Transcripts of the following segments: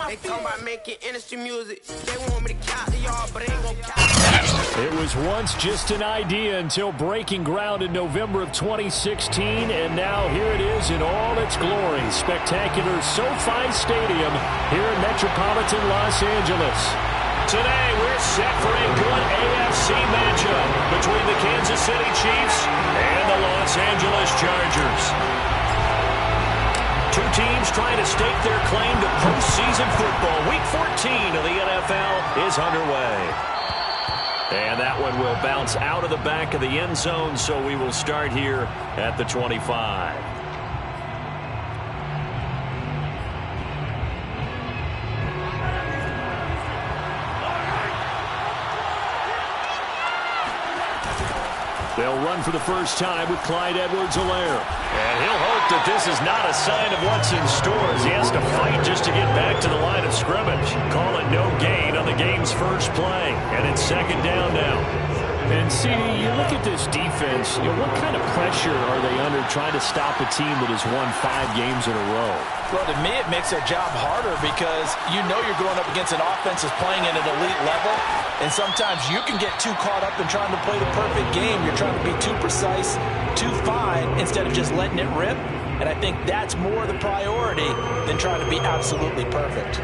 They talking about making industry music. They want me to count to y'all, but they ain't gonna count. It was once just an idea until breaking ground in November of 2016, and now here it is in all its glory. Spectacular SoFi Stadium here in metropolitan Los Angeles. Today, we're set for a good AFC matchup between the Kansas City Chiefs and the Los Angeles Chargers. Two teams trying to stake their claim to postseason football. Week 14 of the NFL is underway. And that one will bounce out of the back of the end zone, so we will start here at the 25. They'll run for the first time with Clyde Edwards-Helaire. And he'll hope that this is not a sign of what's in store as he has to fight just to get back to the line of scrimmage. Call it no gain on the game's first play. And it's second down now. And, CD, you look at this defense, what kind of pressure are they under trying to stop a team that has won 5 games in a row? Well, to me, it makes their job harder because you know you're going up against an offense that's playing at an elite level, and sometimes you can get too caught up in trying to play the perfect game. You're trying to be too precise, too fine, instead of just letting it rip, and I think that's more the priority than trying to be absolutely perfect.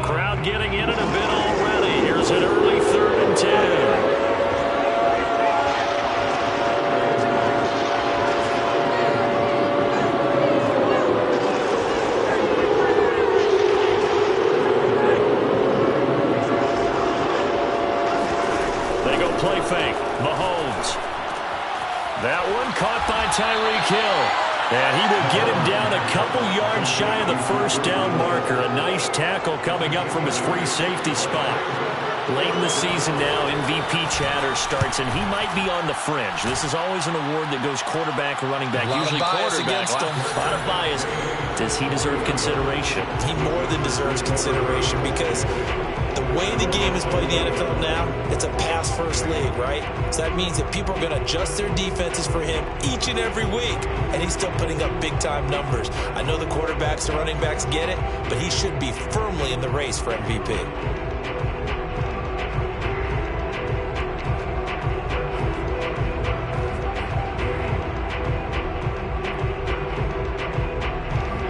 Crowd getting in it a bit already. Here's an early 3rd and 10. Play fake. Mahomes. That one caught by Tyreek Hill. And he will get him down a couple yards shy of the first down marker. A nice tackle coming up from his free safety spot. Late in the season now, MVP chatter starts, and he might be on the fringe. This is always an award that goes quarterback or running back. Usually quarterback. A lot of bias. Does he deserve consideration? He more than deserves consideration because the way the game is played in the NFL now, it's a pass-first league, right? So that means that people are going to adjust their defenses for him each and every week, and he's still putting up big-time numbers. I know the quarterbacks, the running backs get it, but he should be firmly in the race for MVP.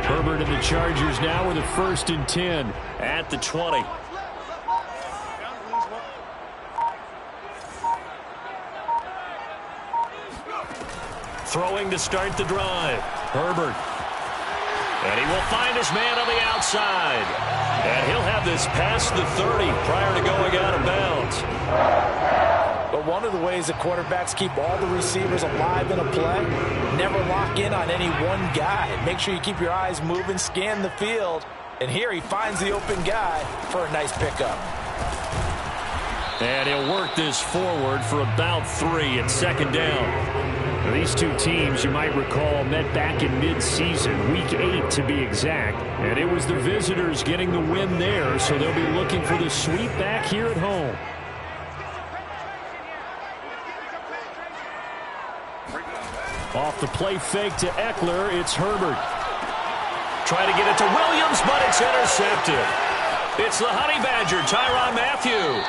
Herbert and the Chargers now with a 1st and 10 at the 20. Throwing to start the drive. Herbert. And he will find his man on the outside. And he'll have this past the 30 prior to going out of bounds. But one of the ways that quarterbacks keep all the receivers alive in a play, never lock in on any one guy. Make sure you keep your eyes moving, scan the field. And here he finds the open guy for a nice pickup. And he'll work this forward for about 3 at second down. Now, these two teams, you might recall, met back in mid-season, Week 8 to be exact. And it was the visitors getting the win there, so they'll be looking for the sweep back here at home. Off the play fake to Eckler, it's Herbert. Trying to get it to Williams, but it's intercepted. It's the Honey Badger, Tyrann Mathieu.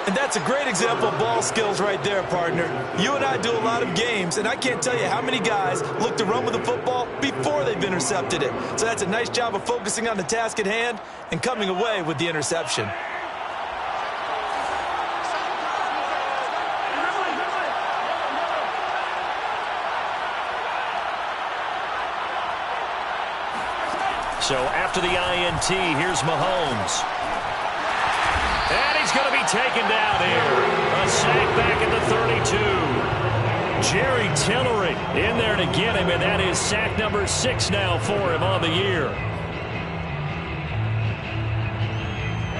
And that's a great example of ball skills right there, partner. You and I do a lot of games, and I can't tell you how many guys look to run with the football before they've intercepted it. So that's a nice job of focusing on the task at hand and coming away with the interception. So after the INT, here's Mahomes. And he's going to be taken down here. A sack back at the 32. Jerry Tillery in there to get him, and that is sack number 6 now for him on the year.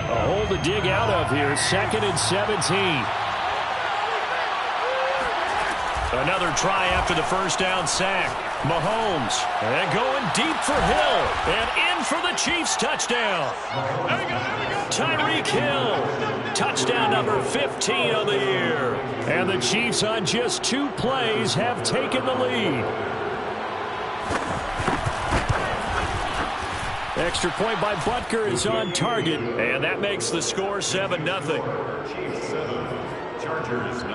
A hole to dig out of here. 2nd and 17. Another try after the first down sack. Mahomes, and going deep for Hill, and in for the Chiefs touchdown. Tyreek Hill, touchdown number 15 of the year. And the Chiefs on just 2 plays have taken the lead. Extra point by Butker is on target, and that makes the score 7-0. Chiefs 7, Chargers 0.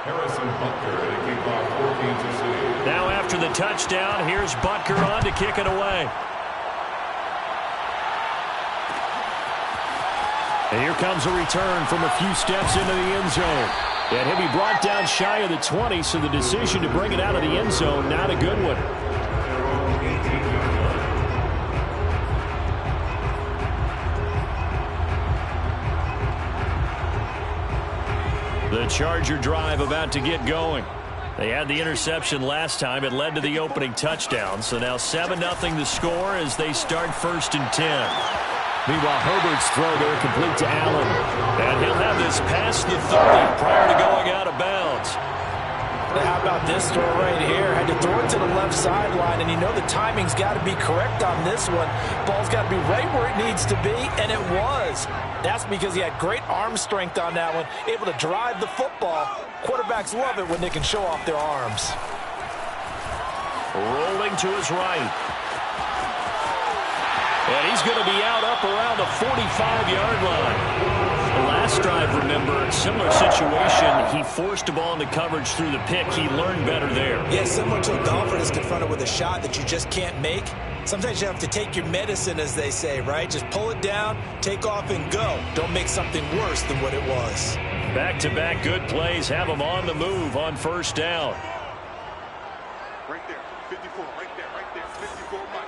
Harrison Butker to kick off for Kansas City. Now after the touchdown, here's Butker on to kick it away. And here comes a return from a few steps into the end zone. And he'll be brought down shy of the 20, so the decision to bring it out of the end zone, not a good one. The Charger drive about to get going. They had the interception last time. It led to the opening touchdown. So now 7-0 the score as they start 1st and 10. Meanwhile, Herbert's throw there complete to Allen. And he'll have this past the 30 prior to going out of bounds. How about this throw right here? Had to throw it to the left sideline, and you know the timing's got to be correct on this one. Ball's got to be right where it needs to be, and it was. That's because he had great arm strength on that one, able to drive the football. Quarterbacks love it when they can show off their arms. Rolling to his right. And he's going to be out up around the 45-yard line. The last drive, remember, similar situation. He forced a ball into coverage through the pick. He learned better there. Yeah, similar to a golfer that's confronted with a shot that you just can't make. Sometimes you have to take your medicine, as they say, right? Just pull it down, take off, and go. Don't make something worse than what it was. Back-to-back good plays have him on the move on 1st down. Right there, 54, right there, 54, Mike.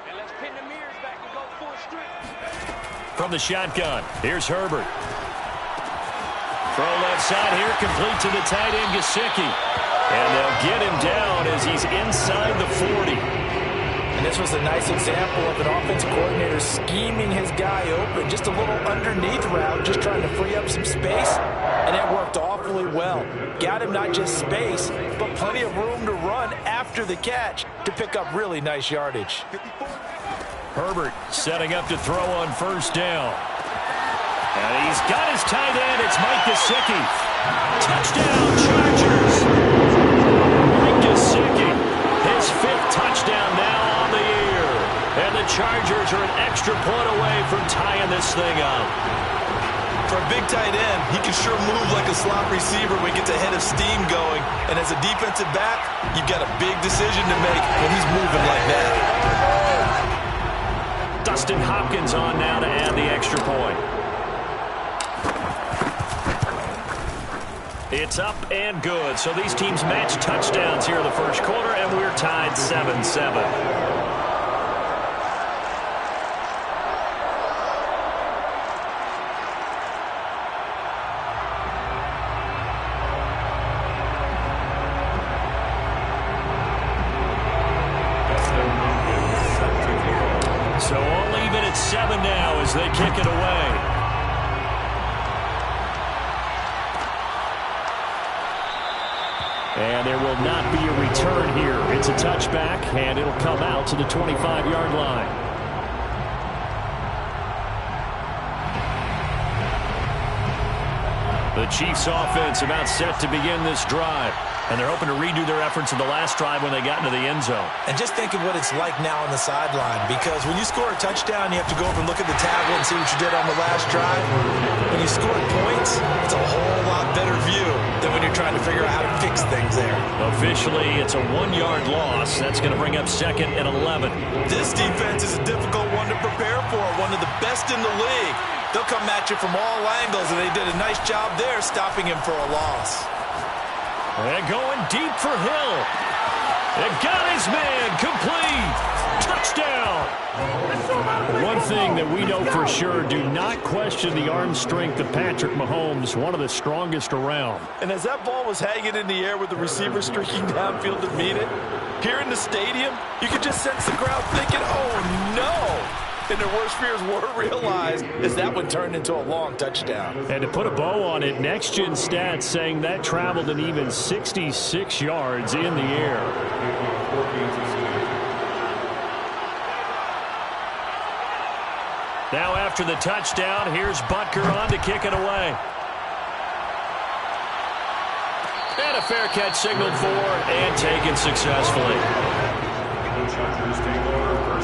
And let's pin the mirrors back and go full strength. From the shotgun, here's Herbert. Throw left side here, complete to the tight end, Gesicki. And they'll get him down as he's inside the 40. And this was a nice example of an offensive coordinator scheming his guy open. Just a little underneath route, just trying to free up some space. And it worked awfully well. Got him not just space, but plenty of room to run after the catch to pick up really nice yardage. Herbert setting up to throw on 1st down. And he's got his tight end. It's Mike Gesicki. Touchdown, Chargers. Mike Gesicki, his 5th touchdown now on the year. And the Chargers are an extra point away from tying this thing up. For a big tight end, he can sure move like a slot receiver when he gets a head of steam going. And as a defensive back, you've got a big decision to make when he's moving like that. Dustin Hopkins on now to add the extra point. It's up and good. So these teams match touchdowns here in the 1st quarter, and we're tied 7-7. So all even at 7 now as they kick it away. And there will not be a return here. It's a touchback, and it'll come out to the 25-yard line. The Chiefs offense about set to begin this drive. And they're hoping to redo their efforts in the last drive when they got into the end zone. And just think of what it's like now on the sideline, because when you score a touchdown, you have to go over and look at the tablet and see what you did on the last drive. When you score points, it's a whole lot better view than when you're trying to figure out how to fix things there. Officially, it's a 1-yard loss. That's going to bring up 2nd and 11. This defense is a difficult one to prepare for, one of the best in the league. They'll come at you from all angles, and they did a nice job there stopping him for a loss. And going deep for Hill. And got his man complete. Touchdown. One thing that we know for sure, do not question the arm strength of Patrick Mahomes, one of the strongest around. And as that ball was hanging in the air with the receiver streaking downfield to meet it, here in the stadium, you could just sense the crowd thinking, oh no. And their worst fears were realized as that one turned into a long touchdown. And to put a bow on it, Next Gen Stats saying that traveled an even 66 yards in the air. Now after the touchdown, here's Butker on to kick it away. And a fair catch signaled for and taken successfully. The Chargers take over 1st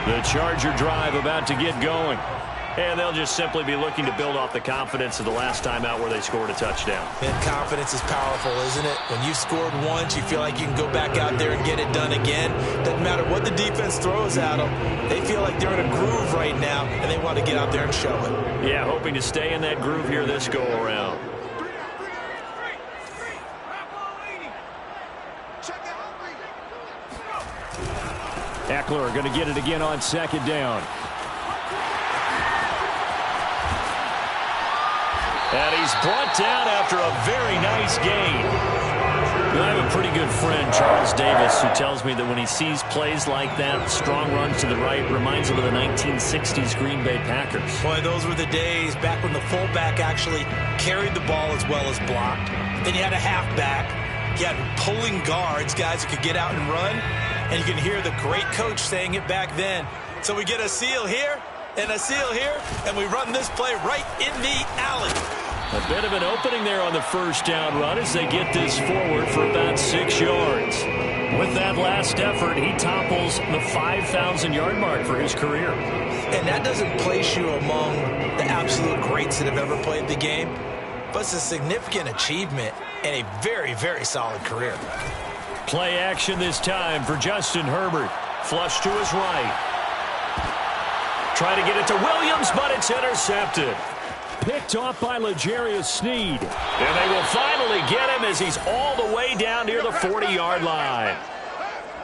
The Charger drive about to get going. And they'll just simply be looking to build off the confidence of the last time out where they scored a touchdown. And confidence is powerful, isn't it? When you've scored once, you feel like you can go back out there and get it done again. Doesn't matter what the defense throws at them. They feel like they're in a groove right now, and they want to get out there and show it. Yeah, hoping to stay in that groove here this go-around. Eckler going to get it again on second down. And he's brought down after a very nice gain. I have a pretty good friend, Charles Davis, who tells me that when he sees plays like that, strong runs to the right, reminds him of the 1960s Green Bay Packers. Boy, those were the days back when the fullback actually carried the ball as well as blocked. Then you had a halfback. You had pulling guards, guys who could get out and run. And you can hear the great coach saying it back then. So we get a seal here and a seal here, and we run this play right in the alley. A bit of an opening there on the first down run as they get this forward for about 6 yards. With that last effort, he topples the 5,000-yard mark for his career. And that doesn't place you among the absolute greats that have ever played the game, but it's a significant achievement and a very, very solid career. Play action this time for Justin Herbert. Flush to his right. Try to get it to Williams, but it's intercepted. Picked off by L'Jarius Sneed. And they will finally get him as he's all the way down near the 40-yard line.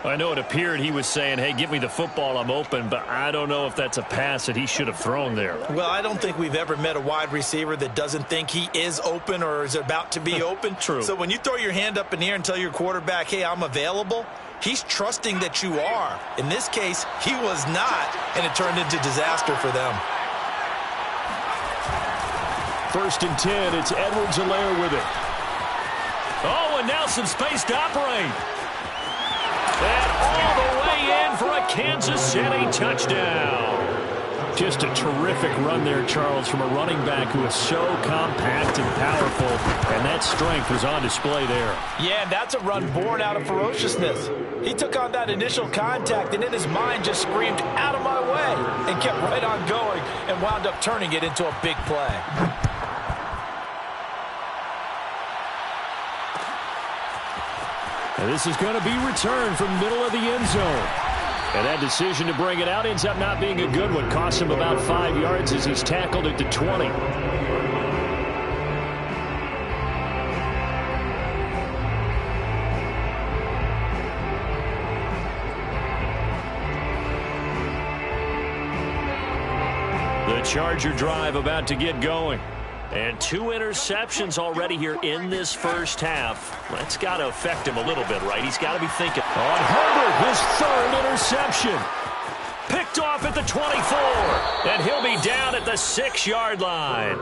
I know it appeared he was saying, hey, give me the football, I'm open, but I don't know if that's a pass that he should have thrown there. Well, I don't think we've ever met a wide receiver that doesn't think he is open or is about to be open. True. So when you throw your hand up in the air and tell your quarterback, hey, I'm available, he's trusting that you are. In this case, he was not, and it turned into disaster for them. 1st and 10, it's Edwards-Helaire with it. Oh, and now some space to operate. And all the way in for a Kansas City touchdown. Just a terrific run there, Charles, from a running back who is so compact and powerful, and that strength was on display there. Yeah, and that's a run born out of ferociousness. He took on that initial contact, and in his mind just screamed, out of my way, and kept right on going and wound up turning it into a big play. And this is going to be returned from the middle of the end zone. And that decision to bring it out ends up not being a good one. Costs him about 5 yards as he's tackled at the 20. The Charger drive about to get going. And 2 interceptions already here in this first half. That's got to affect him a little bit, right? He's got to be thinking. On Herbert, his 3rd interception. Picked off at the 24. And he'll be down at the 6-yard line.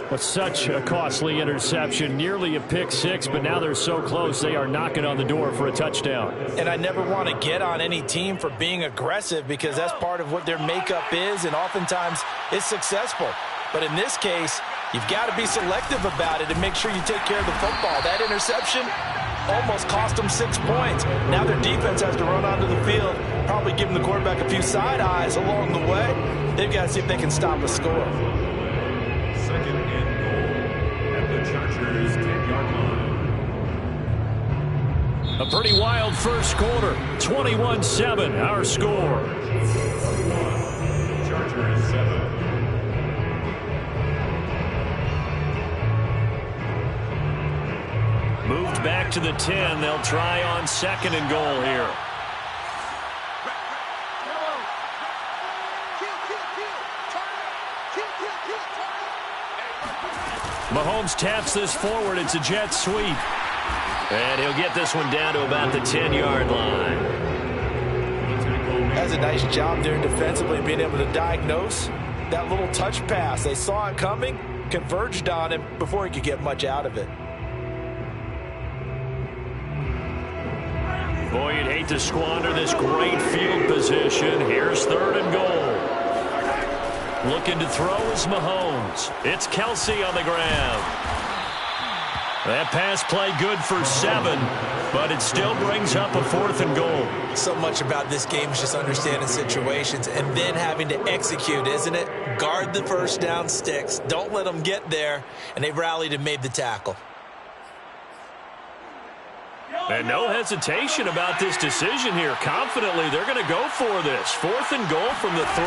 Well, such a costly interception. Nearly a pick six, but now they're so close they are knocking on the door for a touchdown. And I never want to get on any team for being aggressive because that's part of what their makeup is, and oftentimes it's successful. But in this case, you've got to be selective about it and make sure you take care of the football. That interception almost cost them 6 points. Now their defense has to run onto the field, probably giving the quarterback a few side eyes along the way. They've got to see if they can stop a score. 2nd and goal at the Chargers' 10-yard line. A pretty wild first quarter. 21-7, our score. Chargers 7. Moved back to the 10. They'll try on 2nd and goal here. Mahomes taps this forward. It's a jet sweep. And he'll get this one down to about the 10-yard line. That's a nice job there defensively, being able to diagnose that little touch pass. They saw it coming, converged on him before he could get much out of it. Boy, you'd hate to squander this great field position. Here's 3rd and goal. Looking to throw is Mahomes. It's Kelsey on the ground. That pass play good for 7, but it still brings up a 4th and goal. So much about this game is just understanding situations and then having to execute, isn't it? Guard the first down sticks. Don't let them get there. And they rallied and made the tackle. And no hesitation about this decision here. Confidently, they're going to go for this. 4th and goal from the 3.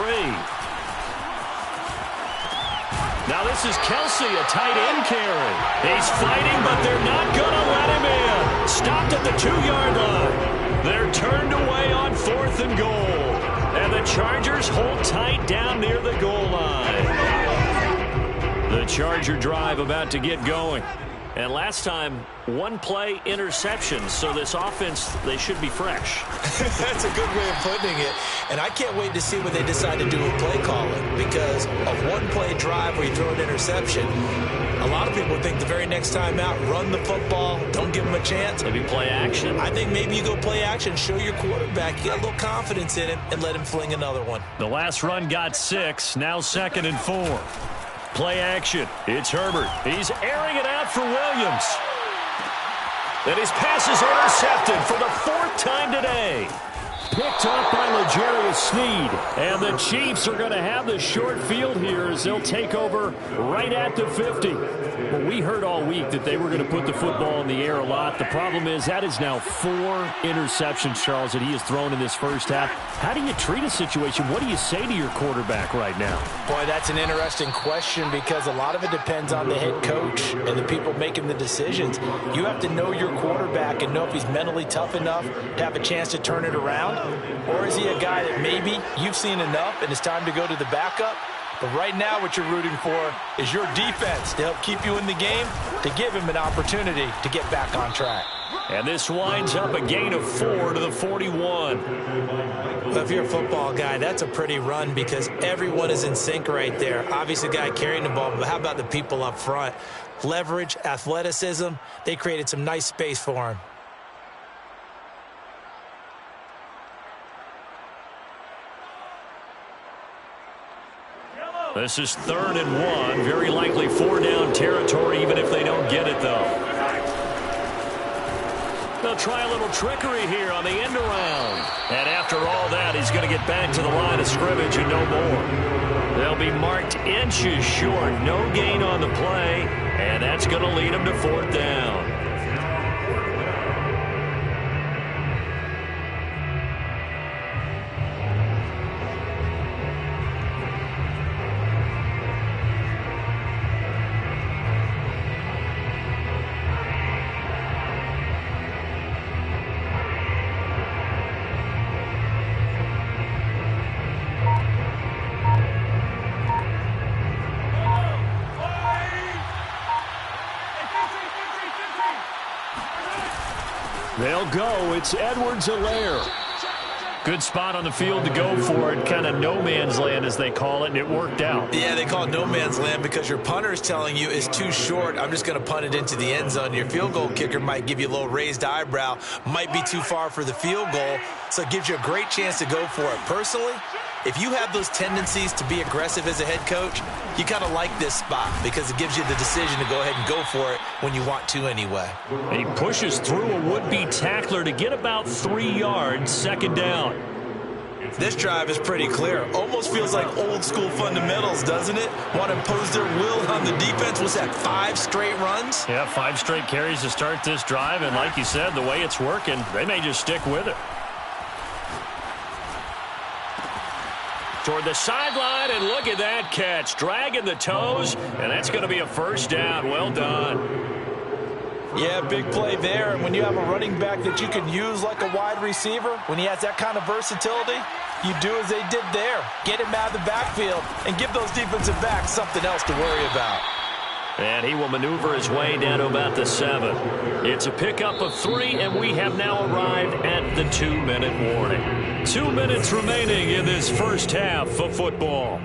Now this is Kelsey, a tight end carry. He's fighting, but they're not going to let him in. Stopped at the 2-yard line. They're turned away on 4th and goal. And the Chargers hold tight down near the goal line. The Charger drive about to get going. And last time, 1 play interception. So this offense, they should be fresh. That's a good way of putting it. And I can't wait to see what they decide to do with play calling. Because a 1-play drive where you throw an interception, a lot of people think the very next time out, run the football, don't give them a chance. Maybe play action. I think maybe you go play action, show your quarterback, you got a little confidence in him, and let him fling another one. The last run got 6, now 2nd and 4. Play action. It's Herbert. He's airing it out for Williams. And his pass is intercepted for the 4th time today. Picked up by L'Jarius Sneed. And the Chiefs are going to have the short field here as they'll take over right at the 50. Well, we heard all week that they were going to put the football in the air a lot. The problem is that is now 4 interceptions, Charles, that he has thrown in this first half. How do you treat a situation? What do you say to your quarterback right now? Boy, that's an interesting question because a lot of it depends on the head coach and the people making the decisions. You have to know your quarterback and know if he's mentally tough enough to have a chance to turn it around. Or is he a guy that maybe you've seen enough and it's time to go to the backup? But right now what you're rooting for is your defense to help keep you in the game, to give him an opportunity to get back on track. And this winds up a gain of 4 to the 41. Well, if you're a football guy, that's a pretty run because everyone is in sync right there. Obviously, the guy carrying the ball, but how about the people up front? Leverage, athleticism, they created some nice space for him. This is 3rd and 1. Very likely 4-down territory, even if they don't get it, though. They'll try a little trickery here on the end around. And after all that, he's going to get back to the line of scrimmage and no more. They'll be marked inches short. No gain on the play. And that's going to lead them to 4th down. They'll go. It's Edwards-Helaire. Good spot on the field to go for it. Kind of no man's land, as they call it, and it worked out. Yeah, they call it no man's land because your punter is telling you it's too short. I'm just going to punt it into the end zone. Your field goal kicker might give you a little raised eyebrow. Might be too far for the field goal, so it gives you a great chance to go for it. Personally, if you have those tendencies to be aggressive as a head coach, you kind of like this spot because it gives you the decision to go ahead and go for it when you want to anyway. And he pushes through a would-be tackler to get about 3 yards, 2nd down. This drive is pretty clear. Almost feels like old-school fundamentals, doesn't it? Want to impose their will on the defense. Was that 5 straight runs? Yeah, 5 straight carries to start this drive, and like you said, the way it's working, they may just stick with it. Toward the sideline, and look at that catch. Dragging the toes, and that's going to be a 1st down. Well done. Yeah, big play there. And when you have a running back that you can use like a wide receiver, when he has that kind of versatility, you do as they did there. Get him out of the backfield and give those defensive backs something else to worry about. And he will maneuver his way down to about the 7. It's a pickup of 3, and we have now arrived at the 2-minute warning. 2 minutes remaining in this first half of football.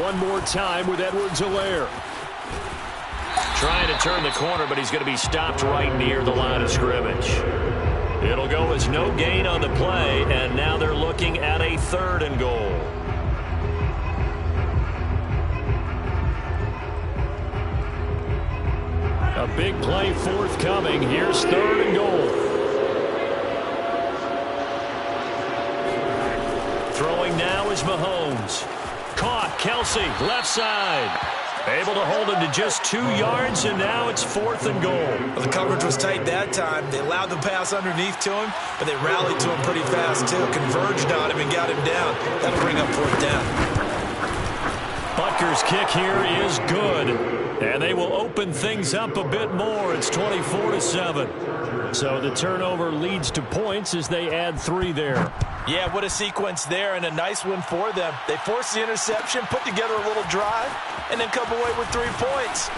One more time with Edwards-Helaire. Trying to turn the corner, but he's going to be stopped right near the line of scrimmage. It'll go as no gain on the play, and now they're looking at a 3rd and goal. A big play forthcoming. Here's 3rd and goal. Throwing now is Mahomes. Caught. Kelsey, left side. Able to hold him to just 2 yards, and now it's 4th and goal. Well, the coverage was tight that time. They allowed the pass underneath to him, but they rallied to him pretty fast, too. Converged on him and got him down. That'll bring up 4th down. Butker's kick here is good, and they will open things up a bit more. It's 24-7. So the turnover leads to points as they add 3 there. Yeah, what a sequence there, and a nice one for them. They forced the interception, put together a little drive, and then come away with 3 points.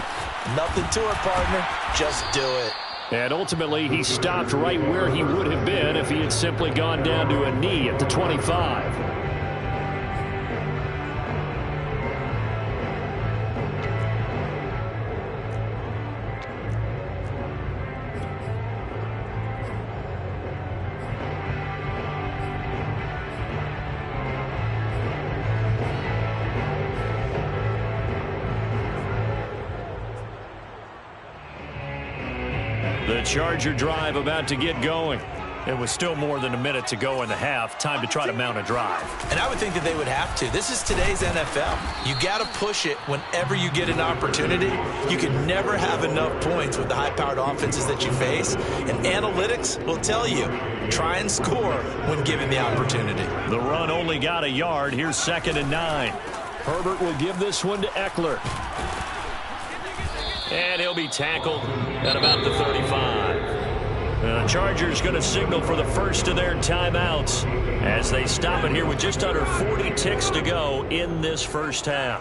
Nothing to it, partner. Just do it. And ultimately, he stopped right where he would have been if he had simply gone down to a knee at the 25. The Charger drive about to get going. It was still more than a minute to go in the half. Time to try to mount a drive. And I would think that they would have to. This is today's NFL. You got to push it whenever you get an opportunity. You can never have enough points with the high-powered offenses that you face. And analytics will tell you, try and score when given the opportunity. The run only got a yard. Here's 2nd and 9. Herbert will give this one to Eckler. And he'll be tackled at about the 35. The Chargers going to signal for the first of their timeouts as they stop it here with just under 40 ticks to go in this first half.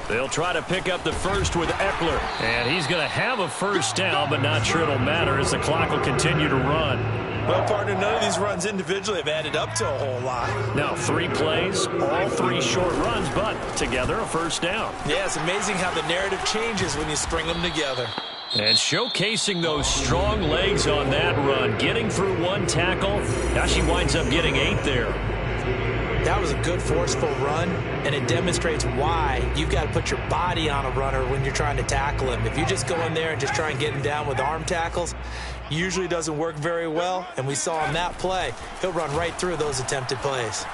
They'll try to pick up the first with Eckler. And he's going to have a first down, but not sure it'll matter as the clock will continue to run. Well, partner, none of these runs individually have added up to a whole lot. Now, 3 plays, all 3 short runs, but together a first down. Yeah, it's amazing how the narrative changes when you string them together. And showcasing those strong legs on that run, getting through 1 tackle. Now she winds up getting 8 there. That was a good, forceful run, and it demonstrates why you've got to put your body on a runner when you're trying to tackle him. If you just go in there and just try and get him down with arm tackles, usually doesn't work very well, and we saw on that play, he'll run right through those attempted plays.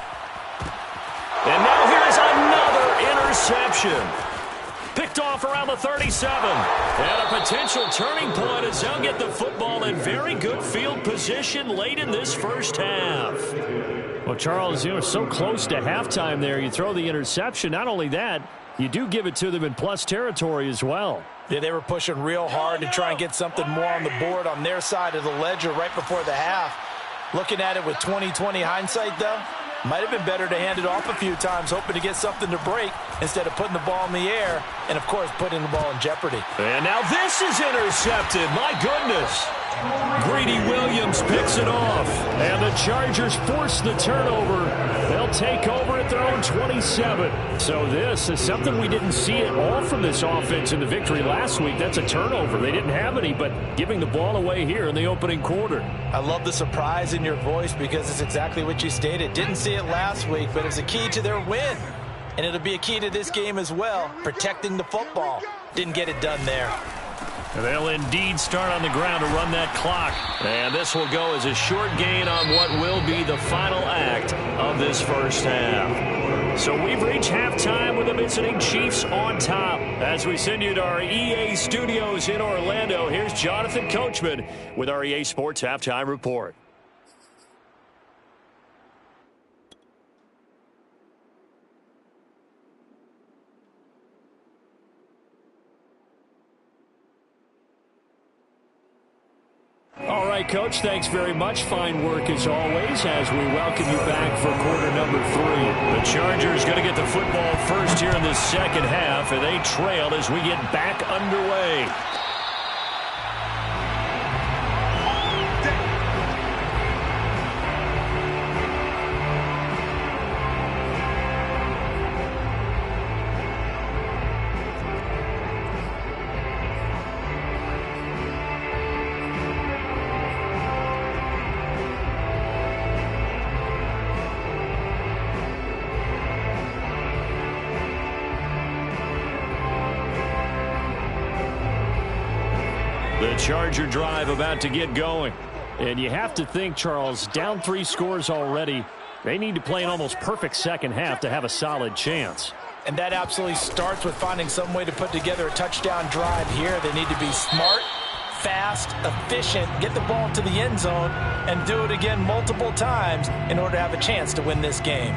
And now here's another interception. Picked off around the 37. And a potential turning point as they'll get the football in very good field position late in this first half. Well, Charles, you know, so close to halftime there. You throw the interception. Not only that, you do give it to them in plus territory as well. Yeah, they were pushing real hard to try and get something more on the board on their side of the ledger right before the half. Looking at it with 20/20 hindsight, though, might have been better to hand it off a few times, hoping to get something to break instead of putting the ball in the air and, of course, putting the ball in jeopardy. And now this is intercepted. My goodness. Greedy Williams picks it off. And the Chargers force the turnover. They'll take over at their own 27. So this is something we didn't see at all from this offense in the victory last week. That's a turnover. They didn't have any, but giving the ball away here in the opening quarter. I love the surprise in your voice because it's exactly what you stated. Didn't see it last week, but it's a key to their win. And it'll be a key to this game as well, protecting the football. Didn't get it done there. They'll indeed start on the ground to run that clock. And this will go as a short gain on what will be the final act of this first half. So we've reached halftime with the visiting Chiefs on top. As we send you to our EA studios in Orlando, here's Jonathan Coachman with our EA Sports Halftime Report. All right, Coach, thanks very much. Fine work as always as we welcome you back for quarter number 3. The Chargers going to get the football first here in the second half, and they trail as we get back underway. Charger drive about to get going. And you have to think, Charles, down 3 scores already. They need to play an almost perfect second half to have a solid chance. And that absolutely starts with finding some way to put together a touchdown drive here. They need to be smart, fast, efficient, get the ball to the end zone, and do it again multiple times in order to have a chance to win this game.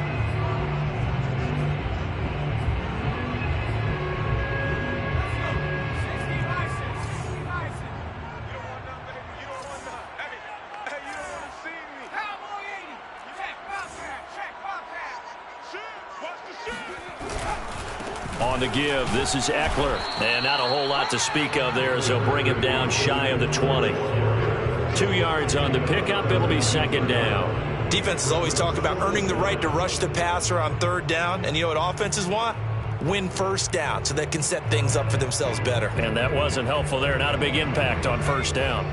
On the give, this is Eckler. And not a whole lot to speak of there as they'll bring him down shy of the 20. 2 yards on the pickup. It'll be second down. Defenses always talk about earning the right to rush the passer on third down. And you know what offenses want? Win first down so they can set things up for themselves better. And that wasn't helpful there. Not a big impact on first down.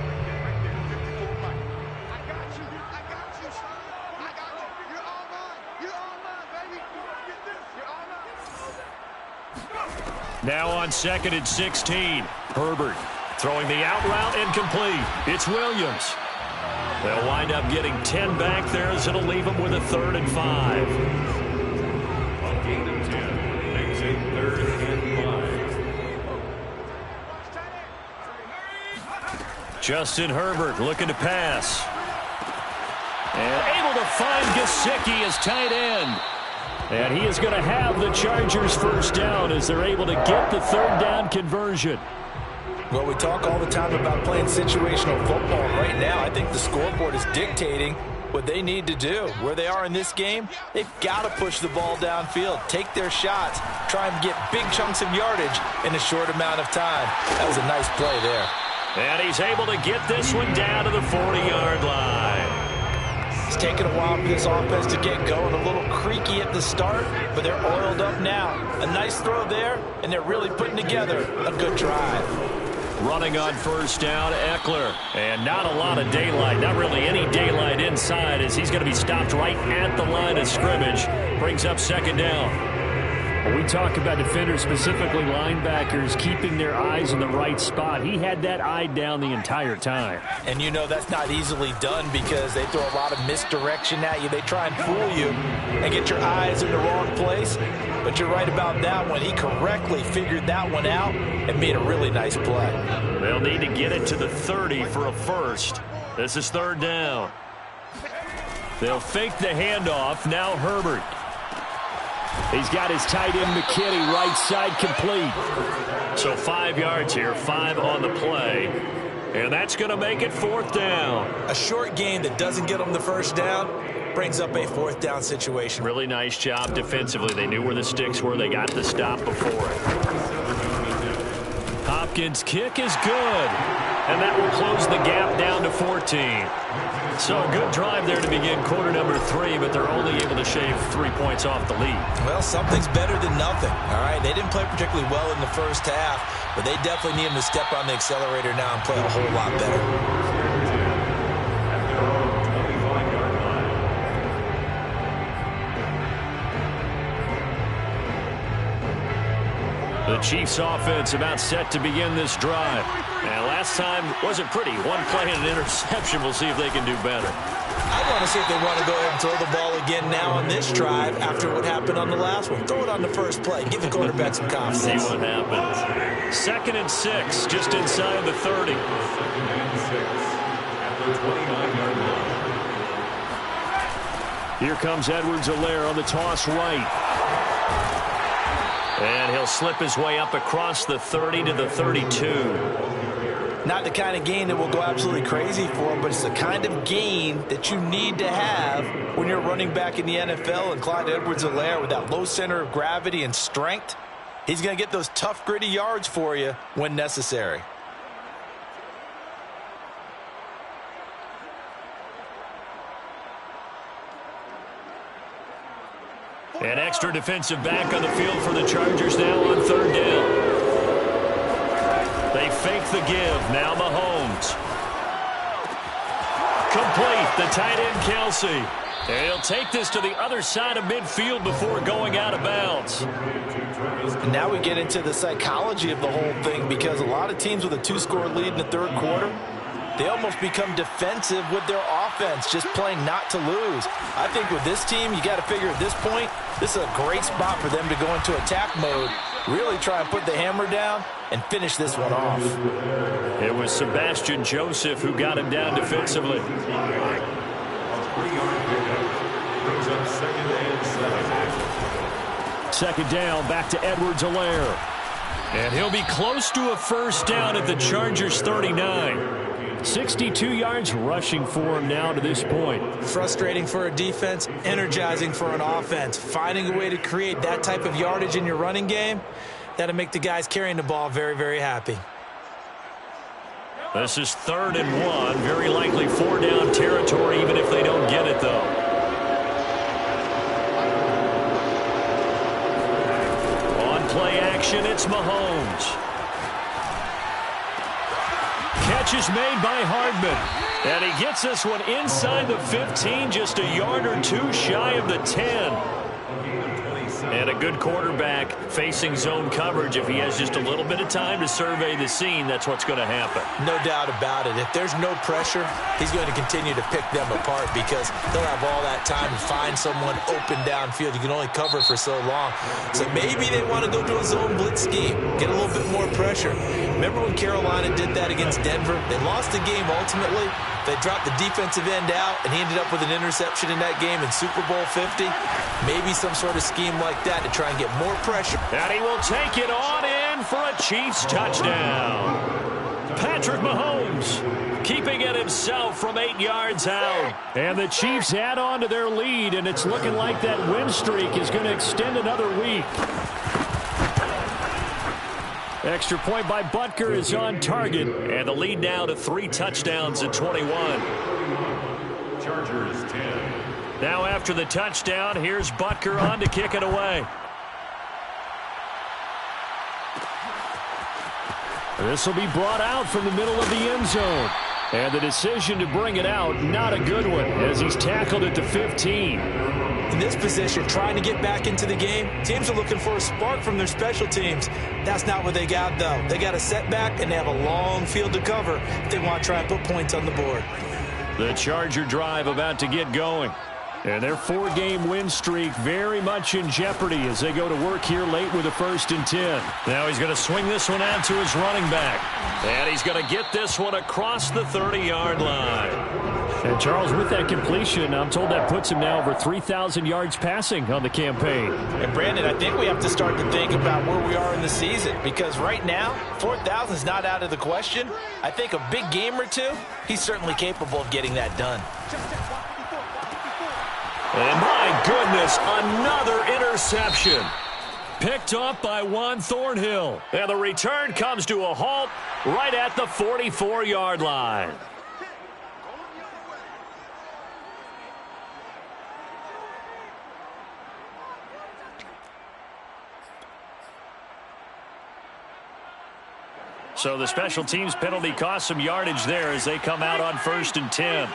Now on 2nd and 16. Herbert throwing the out route incomplete. It's Williams. They'll wind up getting 10 back there as it'll leave them with a 3rd and 5. On gain of 10, makes it 3rd and 5. Justin Herbert looking to pass. And able to find Gesicki as tight end. And he is going to have the Chargers first down as they're able to get the 3rd down conversion. Well, we talk all the time about playing situational football. Right now, I think the scoreboard is dictating what they need to do. Where they are in this game, they've got to push the ball downfield, take their shots, try and get big chunks of yardage in a short amount of time. That was a nice play there. And he's able to get this one down to the 40-yard line. It's taken a while for this offense to get going. A little creaky at the start, but they're oiled up now. A nice throw there, and they're really putting together a good drive. Running on first down, Eckler. And not a lot of daylight, not really any daylight inside as he's going to be stopped right at the line of scrimmage. Brings up 2nd down. We talk about defenders, specifically linebackers, keeping their eyes in the right spot. He had that eye down the entire time. And you know that's not easily done because they throw a lot of misdirection at you. They try and fool you and get your eyes in the wrong place. But you're right about that one. He correctly figured that one out and made a really nice play. They'll need to get it to the 30 for a first. This is 3rd down. They'll fake the handoff. Now Herbert. He's got his tight end McKinney right side complete. So 5 yards here, 5 on the play. And that's going to make it 4th down. A short game that doesn't get them the first down brings up a 4th down situation. Really nice job defensively. They knew where the sticks were. They got the stop before it. Hopkins' kick is good. And that will close the gap down to 14. So a good drive there to begin quarter number 3, but they're only able to shave 3 points off the lead. Well, something's better than nothing, all right? They didn't play particularly well in the first half, but they definitely need them to step on the accelerator now and play a whole lot better. The Chiefs offense about set to begin this drive. And last time wasn't pretty. One play and an interception. We'll see if they can do better. I want to see if they want to go ahead and throw the ball again now on this drive after what happened on the last one. Throw it on the first play. Give the quarterback some confidence. See what happens. 2nd and 6, just inside the 30. Here comes Edwards-Helaire on the toss right. And he'll slip his way up across the 30 to the 32. Not the kind of gain that will go absolutely crazy for him, but it's the kind of gain that you need to have when you're running back in the NFL. And Clyde Edwards-Helaire, with that low center of gravity and strength, he's going to get those tough, gritty yards for you when necessary. An extra defensive back on the field for the Chargers now on 3rd down. They fake the give. Now Mahomes. complete. The tight end, Kelsey. And he'll take this to the other side of midfield before going out of bounds. And now we get into the psychology of the whole thing, because a lot of teams with a 2-score lead in the third quarter, they almost become defensive with their offense, just playing not to lose. I think with this team, you got to figure at this point, this is a great spot for them to go into attack mode, really try and put the hammer down and finish this one off. It was Sebastian Joseph who got him down defensively. Second down, back to Edwards-Helaire. And he'll be close to a first down at the Chargers' 39. 62 yards rushing for him now to this point. Frustrating for a defense, energizing for an offense. Finding a way to create that type of yardage in your running game, that'll make the guys carrying the ball very, very happy. This is 3rd and 1. Very likely 4-down territory, even if they don't get it, though. Play action, it's Mahomes. Catch is made by Hardman. And he gets this one inside the 15, just a yard or two shy of the 10. And a good quarterback facing zone coverage. If he has just a little bit of time to survey the scene, that's what's going to happen. No doubt about it. If there's no pressure, he's going to continue to pick them apart, because he'll have all that time to find someone open downfield. You can only cover for so long. So maybe they want to go to a zone blitz scheme, get a little bit more pressure. Remember when Carolina did that against Denver? They lost the game ultimately. They dropped the defensive end out, and he ended up with an interception in that game in Super Bowl 50. Maybe some sort of scheme like that to try and get more pressure. And he will take it on in for a Chiefs touchdown. Patrick Mahomes keeping it himself from 8 yards out. And the Chiefs add on to their lead, and it's looking like that win streak is going to extend another week. Extra point by Butker is on target, and the lead now to 3 touchdowns at 21. Chargers 10. Now after the touchdown, here's Butker on to kick it away. This will be brought out from the middle of the end zone. And the decision to bring it out, not a good one, as he's tackled at the 15. In this position, trying to get back into the game, teams are looking for a spark from their special teams. That's not what they got, though. They got a setback, and they have a long field to cover if they want to try and put points on the board. The Charger drive about to get going. And their 4-game win streak very much in jeopardy as they go to work here late with a 1st and 10. Now he's going to swing this one out to his running back. And he's going to get this one across the 30-yard line. And Charles, with that completion, I'm told that puts him now over 3,000 yards passing on the campaign. And Brandon, I think we have to start to think about where we are in the season, because right now, 4,000 is not out of the question. I think a big game or two, he's certainly capable of getting that done. And my goodness, another interception. Picked off by Juan Thornhill. And the return comes to a halt right at the 44-yard line. So the special teams penalty cost some yardage there as they come out on 1st and 10.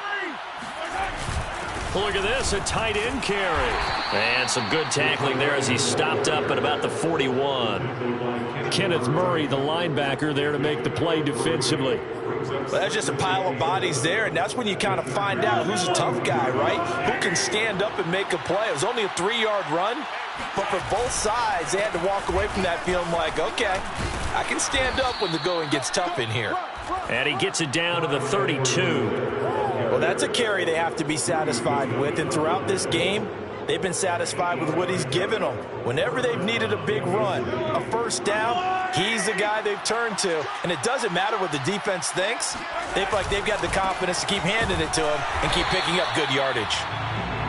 Look at this, a tight end carry. And some good tackling there as he stopped up at about the 41. Kenneth Murray, the linebacker, there to make the play defensively. Well, that's just a pile of bodies there, and that's when you kind of find out who's a tough guy, right? Who can stand up and make a play. It was only a 3-yard run, but for both sides, they had to walk away from that feeling like, okay, I can stand up when the going gets tough in here. And he gets it down to the 32. Well, that's a carry they have to be satisfied with, and throughout this game, they've been satisfied with what he's given them. Whenever they've needed a big run, a first down, he's the guy they've turned to. And it doesn't matter what the defense thinks. They feel like they've got the confidence to keep handing it to him and keep picking up good yardage.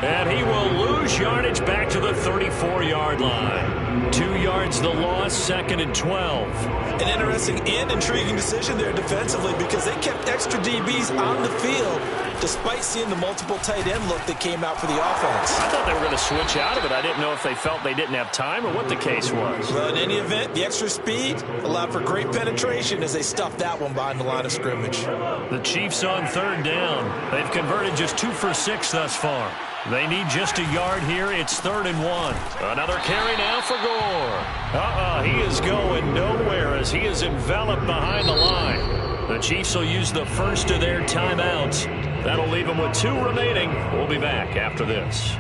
And he will lose yardage back to the 34-yard line. 2 yards the loss, 2nd and 12. An interesting and intriguing decision there defensively, because they kept extra DBs on the field despite seeing the multiple tight end look that came out for the offense. I thought they were going to switch out of it. I didn't know if they felt they didn't have time or what the case was. Well, in any event, the extra speed allowed for great penetration as they stuffed that one behind the line of scrimmage. The Chiefs on third down. They've converted just 2 for 6 thus far. They need just a yard here. It's 3rd and 1. Another carry now for Gore. He is going nowhere as he is enveloped behind the line. The Chiefs will use the first of their timeouts. That'll leave them with 2 remaining. We'll be back after this.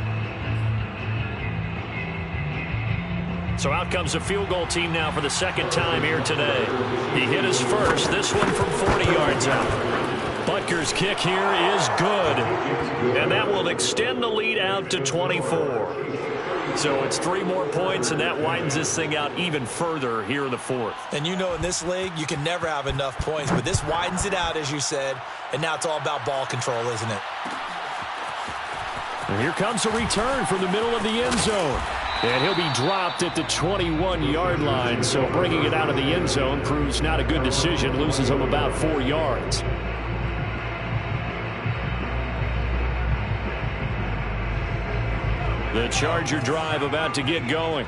So out comes the field goal team now for the second time here today. He hit his first, this one from 40 yards out. Butker's kick here is good, and that will extend the lead out to 24. So it's 3 more points, and that widens this thing out even further here in the 4th. And you know in this league, you can never have enough points, but this widens it out, as you said, and now it's all about ball control, isn't it? And here comes a return from the middle of the end zone. And he'll be dropped at the 21-yard line, so bringing it out of the end zone proves not a good decision, loses him about 4 yards. The Charger drive about to get going.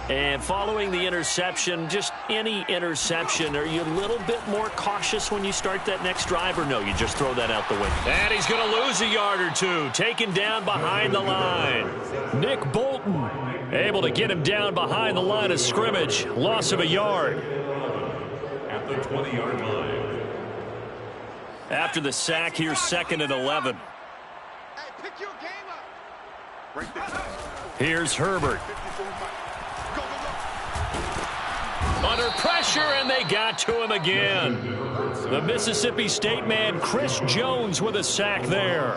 And following the interception, just any interception, are you a little bit more cautious when you start that next drive, or no, you just throw that out the window? And he's going to lose a yard or 2, taken down behind the line. Nick Bolton able to get him down behind the line of scrimmage. Loss of a yard. At the 20-yard line. After the sack, here's 2nd and 11. Hey, pick your game up. Right there. Here's Herbert. Under pressure, and they got to him again. The Mississippi State man, Chris Jones, with a sack there.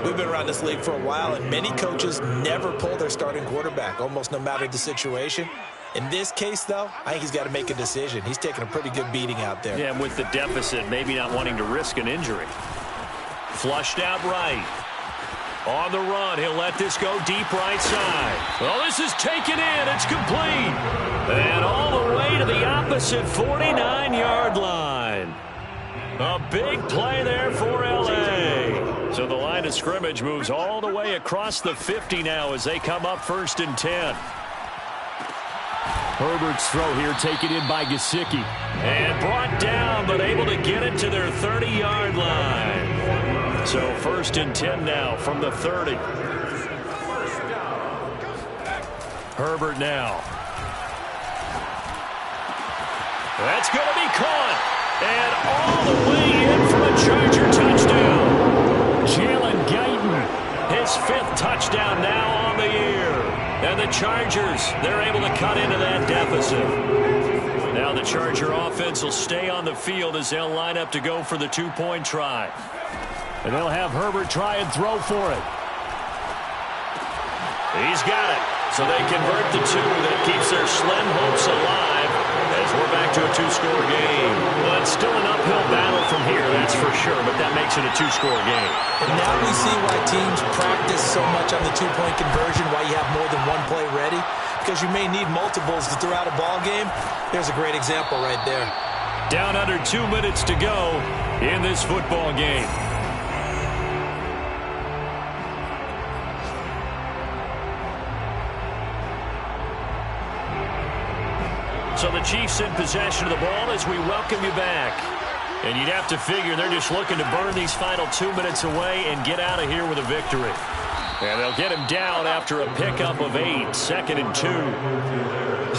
We've been around this league for a while, and many coaches never pull their starting quarterback, almost no matter the situation. In this case, though, I think he's got to make a decision. He's taking a pretty good beating out there. Yeah, and with the deficit, maybe not wanting to risk an injury. Flushed out right. On the run, he'll let this go deep right side. Well, this is taken in. It's complete. And all the way to the opposite 49-yard line. A big play there for L.A. So the line of scrimmage moves all the way across the 50 now as they come up 1st and 10. Herbert's throw here taken in by Gesicki. And brought down, but able to get it to their 30-yard line. So 1st and 10 now from the 30. Herbert now. That's going to be caught. And all the way in for a Charger touchdown. Jalen Guyton, his 5th touchdown now on the year. And the Chargers, they're able to cut into that deficit. Now the Charger offense will stay on the field as they'll line up to go for the 2-point try. And they'll have Herbert try and throw for it. He's got it. So they convert the 2. That keeps their slim hopes alive as we're back to a 2-score game. Well, it's still an uphill battle from here, that's for sure, but that makes it a 2-score game. And now we see why teams practice so much on the 2-point conversion, why you have more than one play ready, because you may need multiples to throw out a ball game. There's a great example right there. Down under 2 minutes to go in this football game. So the Chiefs in possession of the ball as we welcome you back. And you'd have to figure they're just looking to burn these final 2 minutes away and get out of here with a victory. And they'll get him down after a pickup of 8, 2nd and 2.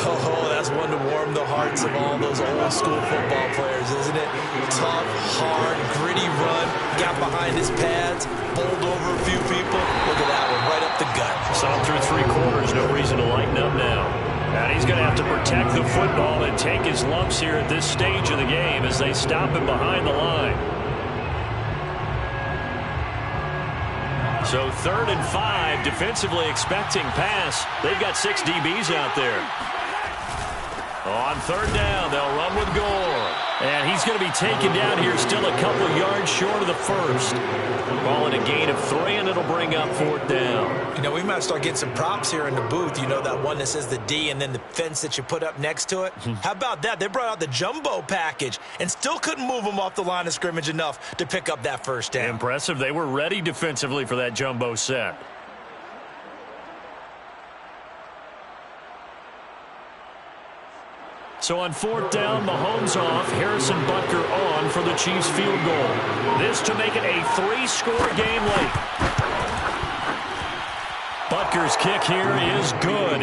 Oh, that's one to warm the hearts of all those old school football players, isn't it? Tough, hard, gritty run, got behind his pads, bowled over a few people. Look at that one, right up the gut. Saw him through 3 quarters, no reason to lighten up now. And he's going to have to protect the football and take his lumps here at this stage of the game as they stop him behind the line. So 3rd and 5, defensively expecting pass. They've got 6 DBs out there. On third down, they'll run with Gore. And he's going to be taken down here, still a couple yards short of the first. Ball in a gain of 3, and it'll bring up fourth down. You know, we might start getting some props here in the booth. You know, that one that says the D and then the fence that you put up next to it? How about that? They brought out the jumbo package and still couldn't move them off the line of scrimmage enough to pick up that first down. Impressive. They were ready defensively for that jumbo set. So on fourth down, Mahomes off, Harrison Butker on for the Chiefs field goal. This to make it a 3-score game late. Butker's kick here is good.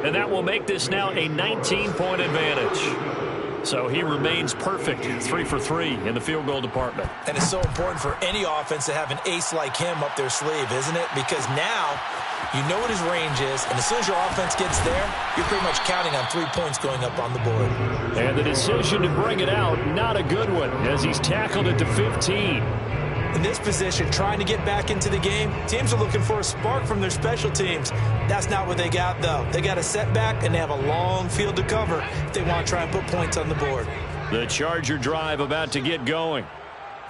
And that will make this now a 19-point advantage. So he remains perfect, 3 for 3 in the field goal department. And it's so important for any offense to have an ace like him up their sleeve, isn't it? Because now you know what his range is, and as soon as your offense gets there, you're pretty much counting on 3 points going up on the board. And the decision to bring it out, not a good one, as he's tackled it to 15. In this position, trying to get back into the game, teams are looking for a spark from their special teams. That's not what they got, though. They got a setback, and they have a long field to cover if they want to try and put points on the board. The Charger drive about to get going.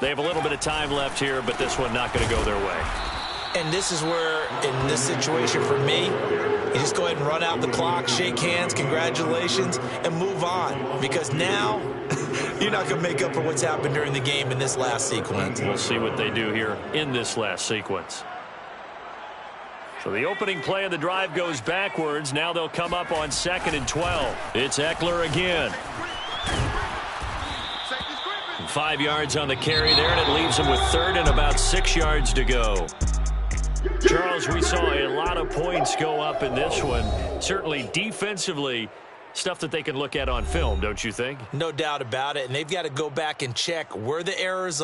They have a little bit of time left here, but this one not going to go their way. And this is where, in this situation for me, you just go ahead and run out the clock, shake hands, congratulations, and move on. Because now, you're not going to make up for what's happened during the game in this last sequence. We'll see what they do here in this last sequence. So the opening play of the drive goes backwards. Now they'll come up on 2nd and 12. It's Eckler again. 5 yards on the carry there, and it leaves them with 3rd and about 6 yards to go. Charles, we saw a lot of points go up in this one. Certainly defensively, stuff that they can look at on film, don't you think? No doubt about it, and they've got to go back and check where the errors